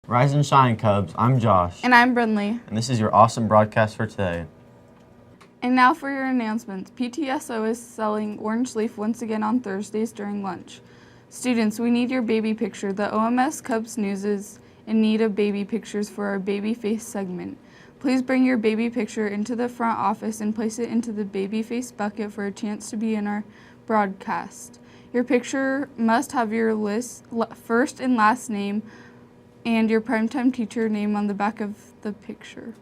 Rise and shine, Cubs. I'm Josh. And I'm Brynlee. And this is your awesome broadcast for today. And now for your announcements. PTSO is selling orange leaf once again on Thursdays during lunch. Students, we need your baby picture. The OMS Cubs News is in need of baby pictures for our baby face segment. Please bring your baby picture into the front office and place it into the baby face bucket for a chance to be in our broadcast. Your picture must have your first and last name and your primetime teacher name on the back of the picture.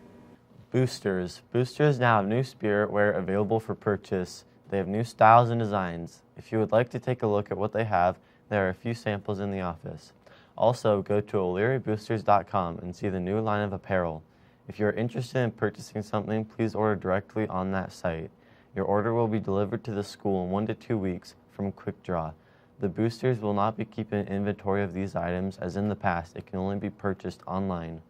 Boosters. Boosters now have new spirit wear available for purchase. They have new styles and designs. If you would like to take a look at what they have, there are a few samples in the office. Also, go to o'learyboosters.com and see the new line of apparel. If you are interested in purchasing something, please order directly on that site. Your order will be delivered to the school in 1 to 2 weeks from Quick Draw. The boosters will not be keeping an inventory of these items as in the past. It can only be purchased online.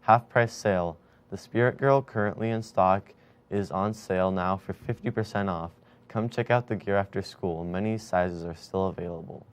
Half price sale. The Spirit Girl currently in stock is on sale now for 50% off. Come check out the gear after school. Many sizes are still available.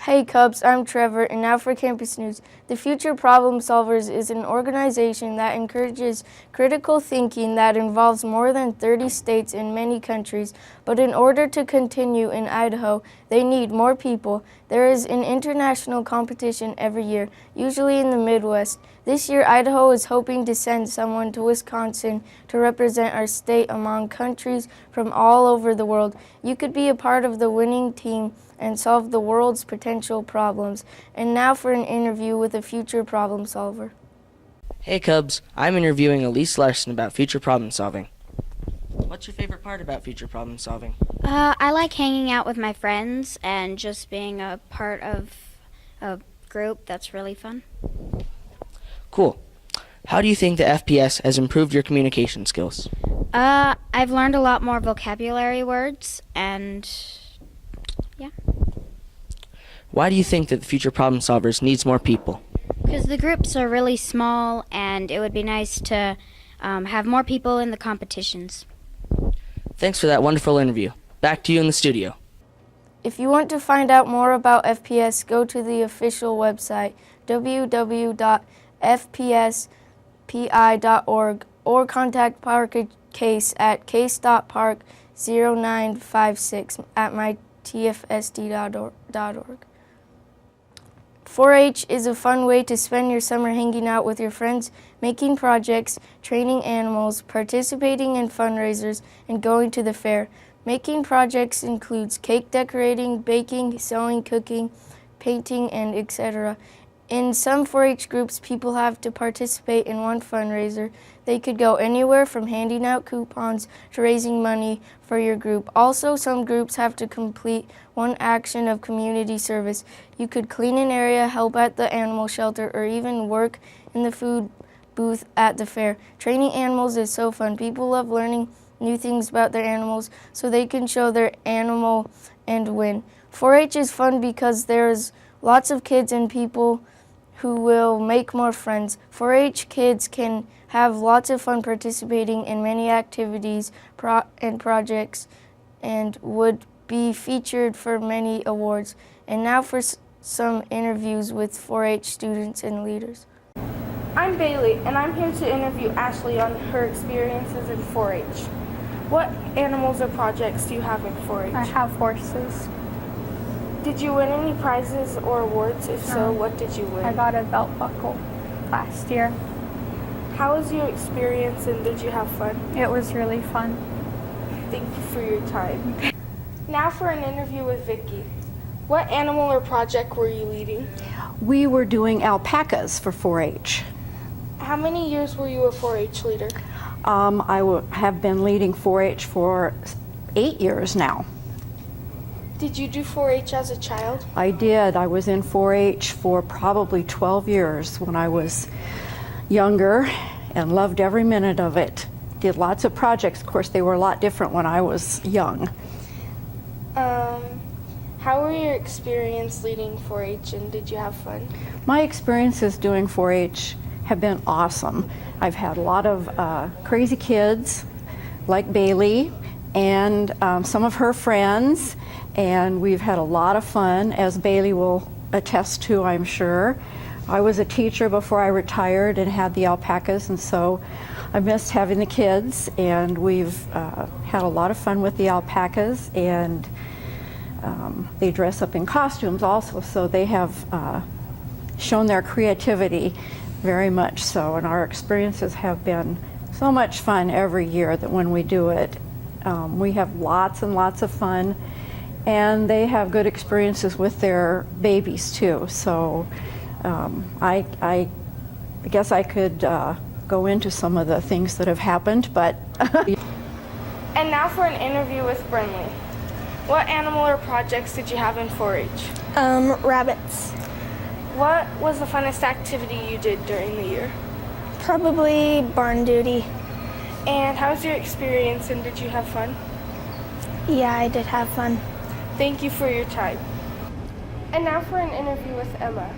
Hey Cubs, I'm Trevor, and now for Campus News. The Future Problem Solvers is an organization that encourages critical thinking that involves more than 30 states and many countries. But in order to continue in Idaho, they need more people. There is an international competition every year, usually in the Midwest. This year, Idaho is hoping to send someone to Wisconsin to represent our state among countries from all over the world. You could be a part of the winning team and solve the world's potential problems. And now for an interview with a future problem solver. Hey Cubs, I'm interviewing Elise Larson about future problem solving. What's your favorite part about future problem solving? I like hanging out with my friends and just being a part of a group that's really fun. Cool. How do you think the FPS has improved your communication skills? I've learned a lot more vocabulary words and yeah. Why do you think that the Future Problem Solvers needs more people? Because the groups are really small and it would be nice to have more people in the competitions. Thanks for that wonderful interview. Back to you in the studio. If you want to find out more about FPS, go to the official website, www.fpspi.org, or contact Parker Case at case.park0956 at mytfsd.org. 4-H is a fun way to spend your summer hanging out with your friends, making projects, training animals, participating in fundraisers, and going to the fair. Making projects includes cake decorating, baking, sewing, cooking, painting, and etc. In some 4-H groups, people have to participate in one fundraiser. They could go anywhere from handing out coupons to raising money for your group. Also, some groups have to complete one action of community service. You could clean an area, help at the animal shelter, or even work in the food booth at the fair. Training animals is so fun. People love learning new things about their animals so they can show their animal and win. 4-H is fun because there's lots of kids and people who will make more friends. 4-H kids can have lots of fun participating in many activities and projects and would be featured for many awards. And now for some interviews with 4-H students and leaders. I'm Bailey, and I'm here to interview Ashley on her experiences in 4-H. What animals or projects do you have in 4-H? I have horses. Did you win any prizes or awards? If so, what did you win? I got a belt buckle last year. How was your experience and did you have fun? It was really fun. Thank you for your time. Now for an interview with Vicky. What animal or project were you leading? We were doing alpacas for 4-H. How many years were you a 4-H leader? Have been leading 4-H for 8 years now. Did you do 4-H as a child? I did. I was in 4-H for probably 12 years when I was younger and loved every minute of it. Did lots of projects. Of course, they were a lot different when I was young. How were your experience leading 4-H and did you have fun? My experiences doing 4-H have been awesome. I've had a lot of crazy kids like Bailey and some of her friends, and we've had a lot of fun, as Bailey will attest to, I'm sure. I was a teacher before I retired and had the alpacas, and so I missed having the kids, and we've had a lot of fun with the alpacas, and they dress up in costumes also, so they have shown their creativity very much so, and our experiences have been so much fun every year that when we do it, we have lots and lots of fun, and they have good experiences with their babies too. So I guess I could go into some of the things that have happened, but And now for an interview with Brinley. What animal or projects did you have in 4-H? Rabbits. What was the funnest activity you did during the year? Probably barn duty. And how was your experience and did you have fun? Yeah, I did have fun. Thank you for your time. And now for an interview with Emma.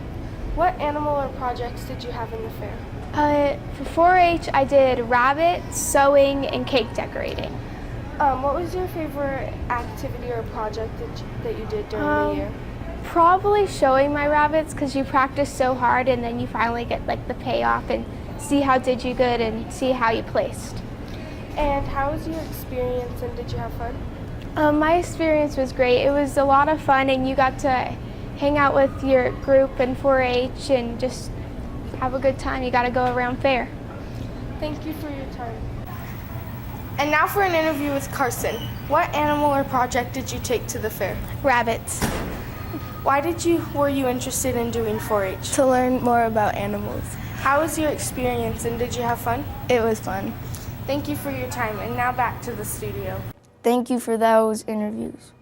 What animal or projects did you have in the fair? For 4-H, I did rabbit, sewing, and cake decorating. What was your favorite activity or project that you did during the year? Probably showing my rabbits because you practice so hard and then you finally get like the payoff and see how did you good and see how you placed. And how was your experience and did you have fun? My experience was great. It was a lot of fun and you got to hang out with your group in 4-H and just have a good time. You got to go around fair. Thank you for your time. And now for an interview with Carson. What animal or project did you take to the fair? Rabbits. Why were you interested in doing 4-H? To learn more about animals. How was your experience and did you have fun? It was fun. Thank you for your time. And now back to the studio. Thank you for those interviews.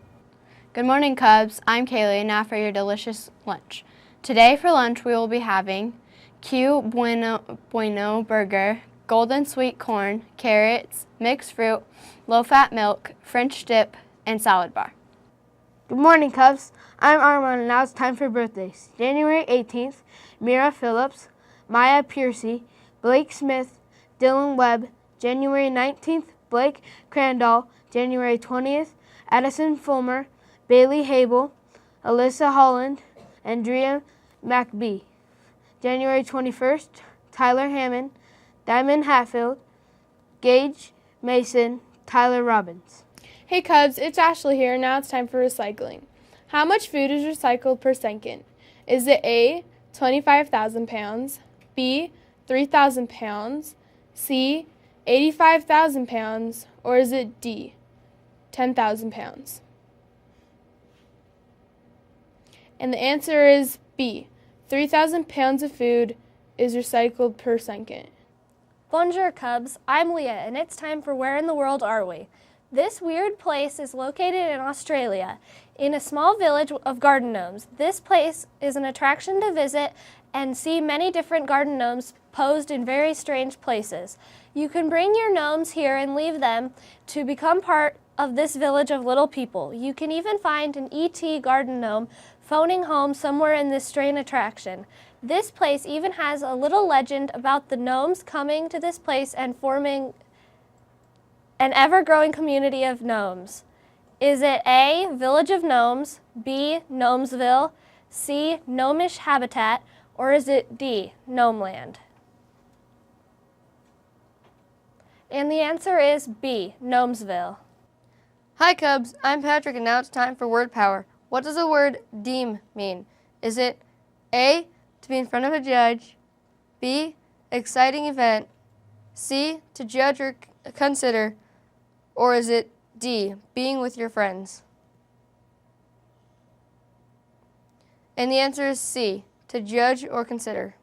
Good morning, Cubs. I'm Kaylee, now for your delicious lunch. Today for lunch we will be having Q Bueno burger, golden sweet corn, carrots, mixed fruit, low-fat milk, French dip, and salad bar. Good morning, Cubs. I'm Armand, and now it's time for birthdays. January 18th, Mira Phillips, Maya Piercy, Blake Smith, Dylan Webb. January 19th, Blake Crandall. January 20th, Addison Fulmer, Bailey Habel, Alyssa Holland, Andrea McBee. January 21st, Tyler Hammond, Diamond Hatfield, Gage Mason, Tyler Robbins. Hey Cubs, it's Ashley here. Now it's time for recycling. How much food is recycled per second? Is it A, 25,000 pounds, B, 3,000 pounds, C, 85,000 pounds, or is it D, 10,000 pounds? And the answer is B, 3,000 pounds of food is recycled per second. Bonjour, Cubs. I'm Leah, and it's time for Where in the World Are We? This weird place is located in Australia, in a small village of garden gnomes. This place is an attraction to visit and see many different garden gnomes posed in very strange places. You can bring your gnomes here and leave them to become part of this village of little people. You can even find an ET garden gnome phoning home somewhere in this strange attraction. This place even has a little legend about the gnomes coming to this place and forming an ever-growing community of gnomes. Is it A, Village of Gnomes, B, Gnomesville, C, Gnomish Habitat, or is it D, Gnomeland? And the answer is B, Gnomesville. Hi Cubs, I'm Patrick, and now it's time for word power. What does the word deem mean? Is it A, to be in front of a judge, B, exciting event, C, to judge or consider, or is it D, being with your friends? And the answer is C, to judge or consider.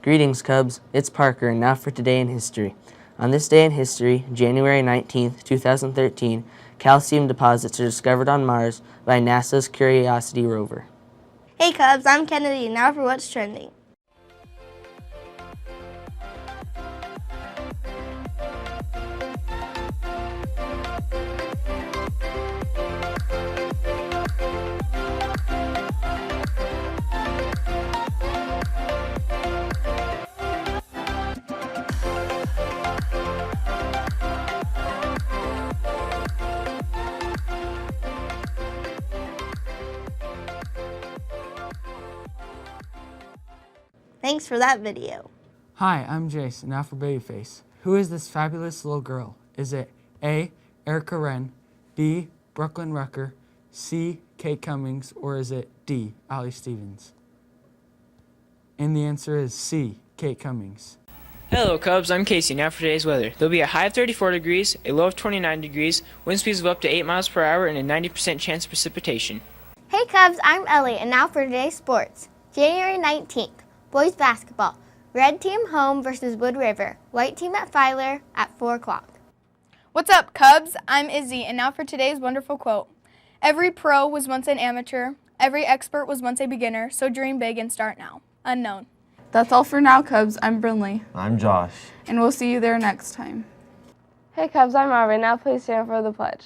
Greetings, Cubs. It's Parker, and now for Today in History. On this day in history, January 19th, 2013, calcium deposits are discovered on Mars by NASA's Curiosity rover. Hey Cubs, I'm Kennedy. Now for what's trending. Thanks for that video. Hi, I'm Jace, now for Babyface. Who is this fabulous little girl? Is it A, Erica Wren, B, Brooklyn Rucker, C, Kate Cummings, or is it D, Ollie Stevens? And the answer is C, Kate Cummings. Hello Cubs, I'm Casey. Now for today's weather. There'll be a high of 34 degrees, a low of 29 degrees, wind speeds of up to 8 miles per hour, and a 90% chance of precipitation. Hey Cubs, I'm Ellie, and now for today's sports. January 19th, boys basketball. Red team home versus Wood River. White team at Filer at 4 o'clock. What's up, Cubs? I'm Izzy, and now for today's wonderful quote. Every pro was once an amateur. Every expert was once a beginner, so dream big and start now. Unknown. That's all for now, Cubs. I'm Brinley. I'm Josh. And we'll see you there next time. Hey Cubs, I'm Marvin. Now please stand for the pledge.